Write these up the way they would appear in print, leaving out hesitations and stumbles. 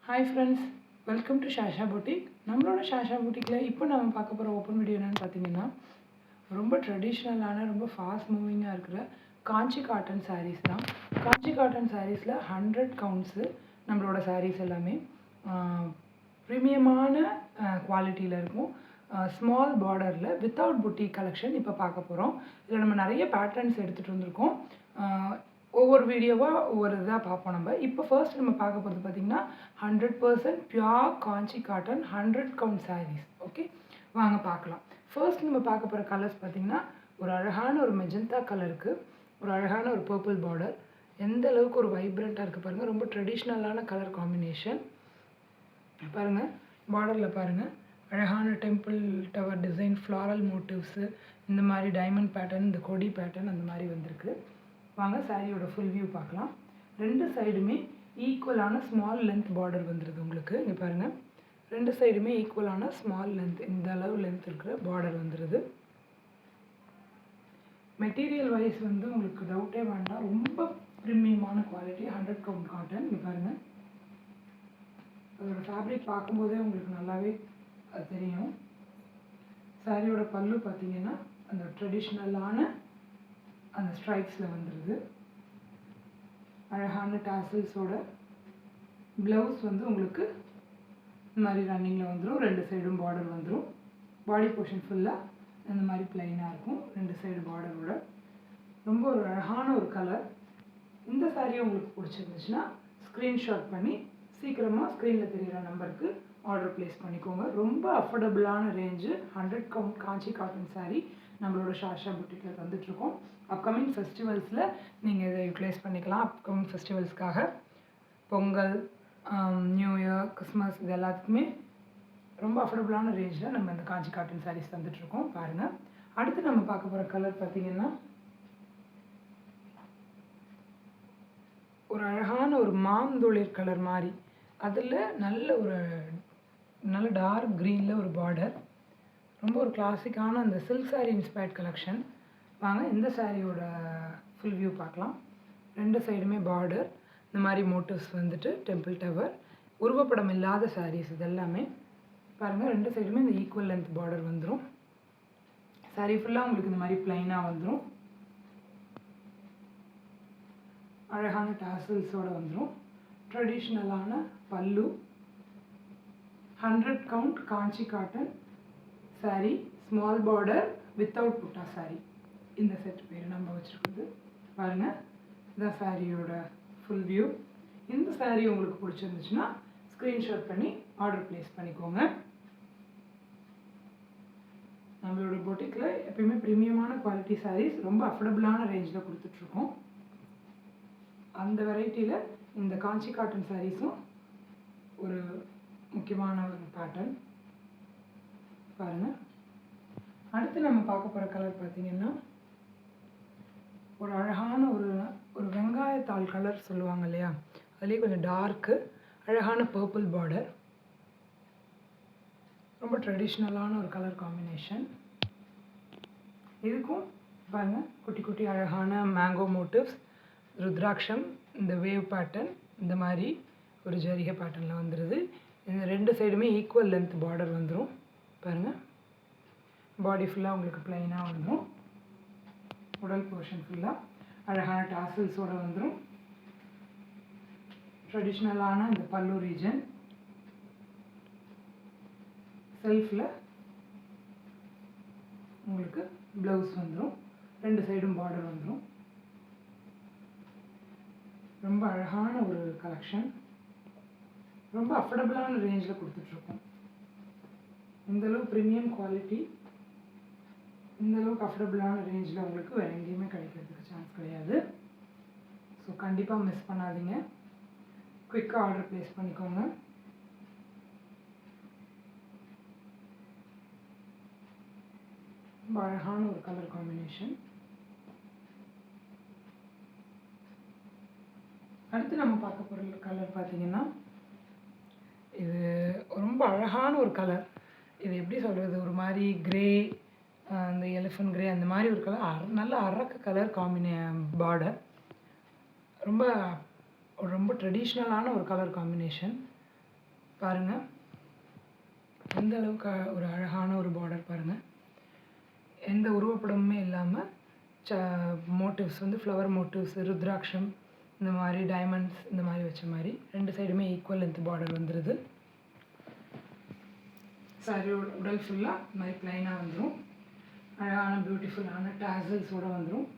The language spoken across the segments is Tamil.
Hi friends, welcome to Shasha boutique. நம்மளோட ஷாஷா பூட்டிக்கில் இப்போ நம்ம பார்க்க போகிற ஓப்பன் வீடியோ என்னென்னு பார்த்தீங்கன்னா, ரொம்ப ட்ரெடிஷ்னலான ரொம்ப ஃபாஸ்ட் மூவிங்காக இருக்கிற காஞ்சி காட்டன் சாரீஸ் தான். காஞ்சி காட்டன் சாரீஸில் 100 கவுண்ட்ஸு நம்மளோட சாரீஸ் எல்லாமே ப்ரீமியமான குவாலிட்டியில் இருக்கும். ஸ்மால் பார்டரில் வித்தவுட் புட்டிக் கலெக்ஷன் இப்போ பார்க்க போகிறோம். இதில் நம்ம நிறைய பேட்டர்ன்ஸ் எடுத்துகிட்டு வந்திருக்கோம். ஒவ்வொரு வீடியோவாக ஒவ்வொரு இதாக பார்ப்போம். இப்போ ஃபர்ஸ்ட் நம்ம பார்க்க போகிறது பார்த்திங்கன்னா 100% பியூர் காஞ்சி காட்டன் 100 கவுண்ட் சாரீஸ். ஓகே, வாங்க பார்க்கலாம். ஃபர்ஸ்ட் நம்ம பார்க்க போகிற கலர்ஸ் பார்த்திங்கன்னா ஒரு அழகான ஒரு மெஜந்தா கலருக்கு ஒரு அழகான ஒரு பர்பிள் பார்டர். எந்த அளவுக்கு ஒரு வைப்ரண்ட்டாக இருக்குது பாருங்கள். ரொம்ப ட்ரெடிஷ்னலான கலர் காம்பினேஷன் பாருங்கள். பார்டரில் பாருங்கள், அழகான temple tower design, floral motifs, இந்த மாதிரி டைமண்ட் பேட்டர்ன், இந்த கொடி பேட்டர்ன் அந்த மாதிரி வந்திருக்கு. வாங்க சாரியோட ஃபுல் வியூ பார்க்கலாம். ரெண்டு சைடுமே ஈக்குவலான ஸ்மால் லென்த் பார்டர் வந்துடுது உங்களுக்கு. இங்கே பாருங்கள், ரெண்டு சைடுமே ஈக்குவலான ஸ்மால் லென்த், இந்த அளவு லென்த் இருக்கிற பார்டர் வந்துடுது. மெட்டீரியல் வைஸ் வந்து உங்களுக்கு டவுட்டே வேண்டாம், ரொம்ப ப்ரீமியமான குவாலிட்டி 100 கவுண்ட் காட்டன். இங்கே பாருங்கள், அதோட ஃபேப்ரிக் பார்க்கும்போதே உங்களுக்கு நல்லாவே அது தெரியும். சாரியோட பல்லு பார்த்தீங்கன்னா அந்த ட்ரெடிஷ்னலான அந்த ஸ்ட்ரைப்ஸில் வந்துடுது. அழகான டாசல்ஸோட ப்ளவுஸ் வந்து உங்களுக்கு இந்த மாதிரி ரன்னிங்கில் வந்துடும். ரெண்டு சைடும் பார்டர் வந்துடும். பாடி போர்ஷன் ஃபுல்லாக இந்த மாதிரி ப்ளைனாக இருக்கும். ரெண்டு சைடு பார்டரோட ரொம்ப ஒரு அழகான ஒரு கலர். இந்த சாரியை உங்களுக்கு பிடிச்சிருந்துச்சுன்னா ஸ்க்ரீன்ஷாட் பண்ணி சீக்கிரமாக ஸ்க்ரீனில் தெரிகிற நம்பருக்கு ஆர்டர் ப்ளேஸ் பண்ணிக்கோங்க. ரொம்ப அஃபோர்டபுளான range 100 count Kanchi cotton sari நம்மளோட ஷாஷா புட்டிக்கில் தந்துட்டுருக்கோம். அப்கமிங் ஃபெஸ்டிவல்ஸில் நீங்கள் இதை யூட்டிலைஸ் பண்ணிக்கலாம். அப்கமிங் ஃபெஸ்டிவல்ஸ்க்காக பொங்கல், நியூ இயர், கிறிஸ்மஸ் இது எல்லாத்துக்குமே ரொம்ப அஃபோர்டபுளான ரேஞ்சில் நம்ம இந்த காஞ்சி காட்டன் சாரீஸ் தந்துட்டுருக்கோம். பாருங்கள், அடுத்து நம்ம பார்க்க போகிற கலர் பார்த்திங்கன்னா ஒரு அழகான ஒரு மாந்தொழிற் கலர் மாதிரி, அதில் நல்ல டார்க் க்ரீனில் ஒரு பார்டர். ரொம்ப ஒரு கிளாசிக்கான அந்த சில்க் சாரீ இன்ஸ்பயர்ட் கலெக்ஷன். வாங்க இந்த சாரியோட ஃபுல் வியூ பார்க்கலாம். ரெண்டு சைடுமே பார்டர், இந்த மாதிரி மோட்டிவ்ஸ் வந்துட்டு டெம்பிள் டவர், உருவப்படம் இல்லாத சாரீஸ் இது எல்லாமே. பாருங்கள், ரெண்டு சைடுமே இந்த ஈக்குவல் லென்த் பார்டர் வந்துடும். சாரீ ஃபுல்லாக உங்களுக்கு இந்த மாதிரி ப்ளைனாக வந்துடும். அழகான டாசல்ஸோடு வந்துடும். ட்ரெடிஷ்னலான பல்லு, 100 count Kanchi cotton sari, small border without புட்டா சாரீ. இந்த செட் பேர் நம்ம வச்சுருக்குது. பாருங்கள், இதான் சாரியோட ஃபுல் வியூ. இந்த சாரீ உங்களுக்கு பிடிச்சிருந்துச்சுன்னா ஸ்க்ரீன்ஷாட் பண்ணி ஆர்டர் ப்ளேஸ் பண்ணிக்கோங்க. நம்மளோட பொட்டிக்கில் எப்பயுமே ப்ரீமியமான குவாலிட்டி சாரீஸ் ரொம்ப அஃபோர்டபுளான ரேஞ்சில் கொடுத்துட்ருக்கோம். அந்த வெரைட்டியில் இந்த காஞ்சி காட்டன் சாரீஸும் ஒரு முக்கியமான ஒரு பேட்டர்ன். பாருங்கள், அடுத்து நம்ம பார்க்க போகிற கலர் பார்த்திங்கன்னா ஒரு அழகான ஒரு வெங்காயத்தாள் கலர் சொல்லுவாங்க இல்லையா, அதுலேயே கொஞ்சம் டார்க்கு அழகான பர்பிள் பார்டர். ரொம்ப ட்ரெடிஷ்னலான ஒரு கலர் காம்பினேஷன். இதுக்கும் பாருங்கள், குட்டி குட்டி அழகான மேங்கோ மோட்டிவ்ஸ், ருத்ராட்சம், இந்த வேவ் பேட்டர்ன், இந்த மாதிரி ஒரு ஜரிகை பேட்டர்னில் வந்துடுது. இந்த ரெண்டு சைடுமே ஈக்குவல் லென்த் பார்டர் வந்துடும். பாருங்கள், பாடி ஃபுல்லாக உங்களுக்கு ப்ளைனாக வந்துடும். உடல் போர்ஷன் ஃபுல்லாக அழகான டாசல்ஸோடு வந்துடும். ட்ரெடிஷ்னலான இந்த பல்லு ரீஜன், செல்ஃபில் உங்களுக்கு ப்ளவுஸ் வந்துடும். ரெண்டு சைடும் பார்டர் வந்துடும். ரொம்ப அழகான ஒரு கலெக்ஷன். ரொம்ப அஃபோர்டபுளான ரேஞ்சில் கொடுத்துட்ருக்கோம். இந்தளவு ப்ரீமியம் குவாலிட்டி இந்தளவுக்கு அஃபோர்டபுளான ரேஞ்சில் உங்களுக்கு வேறு எங்கேயுமே கிடைக்கிறதுக்கு சான்ஸ் கிடையாது. ஸோ கண்டிப்பாக மிஸ் பண்ணாதீங்க. குயிக்காக ஆர்டர் ப்ளேஸ் பண்ணிக்கோங்க. ரொம்ப அழகான ஒரு கலர் காம்பினேஷன். அடுத்து நம்ம பார்க்க போகிற கலர் பார்த்திங்கன்னா இது ரொம்ப அழகான ஒரு கலர். இது எப்படி சொல்கிறது, ஒரு மாதிரி க்ரே, அந்த எலிஃபண்ட் க்ரே அந்த மாதிரி ஒரு கலர். நல்ல அரக்கு கலர் பார்டர். ரொம்ப ரொம்ப ட்ரெடிஷ்னலான ஒரு கலர் காம்பினேஷன். பாருங்கள் எந்த அளவுக்கு ஒரு அழகான ஒரு பார்டர் பாருங்கள். எந்த உருவப்படமுமே இல்லாமல் மோட்டிவ்ஸ் வந்து ஃப்ளவர் மோட்டிவ்ஸ், ருத்ராட்சம், இந்த மாதிரி டைமண்ட்ஸ் இந்த மாதிரி வச்ச மாதிரி 2 சைடுமே ஈக்குவல் லென்த் பார்டர் வந்துடுது. சாரியோட உடல் ஃபுல்லாக இந்த மாதிரி ப்ளைனாக வந்துடும். அழகான பியூட்டிஃபுல்லான டாசல்ஸோடு வந்துடும்.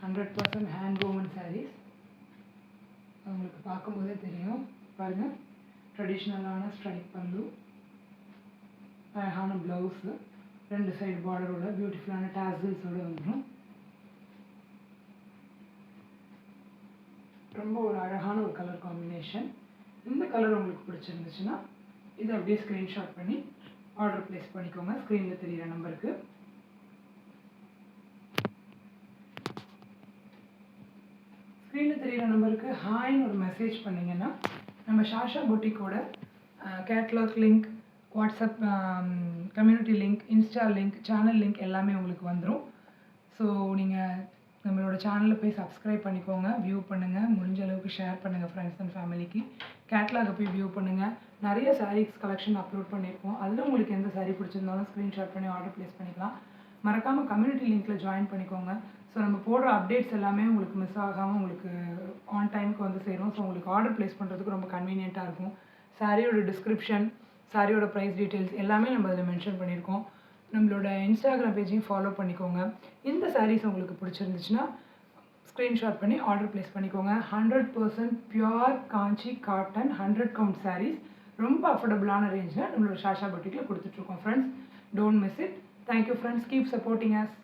100% ஹேண்ட் woven sarees. உங்களுக்கு பார்க்கும்போதே தெரியும் பாருங்கள். ட்ரெடிஷ்னலான ஸ்ட்ரைப் பல்லு, அழகான ப்ளவுஸு, 2 சைடு பார்டரோட பியூட்டிஃபுல்லான டாசல்ஸோடு வந்துடும். ரொம்ப ஒரு அழகான ஒரு கலர் காம்பினேஷன். இந்த கலர் உங்களுக்கு பிடிச்சிருந்துச்சுன்னா இதை அப்படியே ஸ்க்ரீன்ஷாட் பண்ணி ஆர்டர் ப்ளேஸ் பண்ணிக்கோங்க. ஸ்க்ரீனில் தெரிகிற நம்பருக்கு. ஸ்க்ரீனில் தெரிகிற நம்பருக்கு ஹாய்னு ஒரு மெசேஜ் பண்ணிங்கன்னா நம்ம ஷாஷா பொட்டிக்கோட catalogue link, WhatsApp community link, Insta link, channel link எல்லாமே உங்களுக்கு வந்துடும். ஸோ நீங்கள் நம்மளோட சேனலில் போய் சப்ஸ்கிரைப் பண்ணிக்கோங்க, வியூ பண்ணுங்கள், முடிஞ்ச அளவுக்கு ஷேர் பண்ணுங்கள் ஃப்ரெண்ட்ஸ் அண்ட் ஃபேமிலிக்கு. கேட்லாகை போய் வியூ பண்ணுங்கள். நிறைய சாரீஸ் கலெக்ஷன் அப்லோட் பண்ணியிருக்கோம். அதில் உங்களுக்கு எந்த சாரீ பிடிச்சிருந்தாலும் ஸ்க்ரீன்ஷாட் பண்ணி ஆர்டர் ப்ளேஸ் பண்ணிக்கலாம். மறக்காமல் கம்யூனிட்டி லிங்க்கில் ஜாயின் பண்ணிக்கோங்க. ஸோ நம்ம போடுற அப்டேட்ஸ் எல்லாமே உங்களுக்கு மிஸ் ஆகாமல் உங்களுக்கு ஆன் டைமுக்கு வந்து சேரும். ஸோ உங்களுக்கு ஆர்டர் ப்ளேஸ் பண்ணுறதுக்கு ரொம்ப கன்வீனியண்ட்டாக இருக்கும். சாரியோட டிஸ்கிரிப்ஷன், சாரியோட ப்ரைஸ் டீட்டெயில்ஸ் எல்லாமே நம்ம அதில் மென்ஷன் பண்ணியிருக்கோம். நம்மளோட இன்ஸ்டாகிராம் பேஜையும் ஃபாலோ பண்ணிக்கோங்க. இந்த சாரீஸ் உங்களுக்கு பிடிச்சிருந்துச்சுன்னா ஸ்க்ரீன்ஷாட் பண்ணி ஆர்டர் ப்ளேஸ் பண்ணிக்கோங்க. 100% பியூர் காஞ்சி காட்டன் 100 கவுண்ட் சாரீஸ் ரொம்ப அஃபோர்டபுளான ரேஞ்சில் நம்மளோட ஷாஷா பொட்டிக்கில் கொடுத்துட்ருக்கோம் friends. Don't miss it. Thank you friends. Keep supporting us.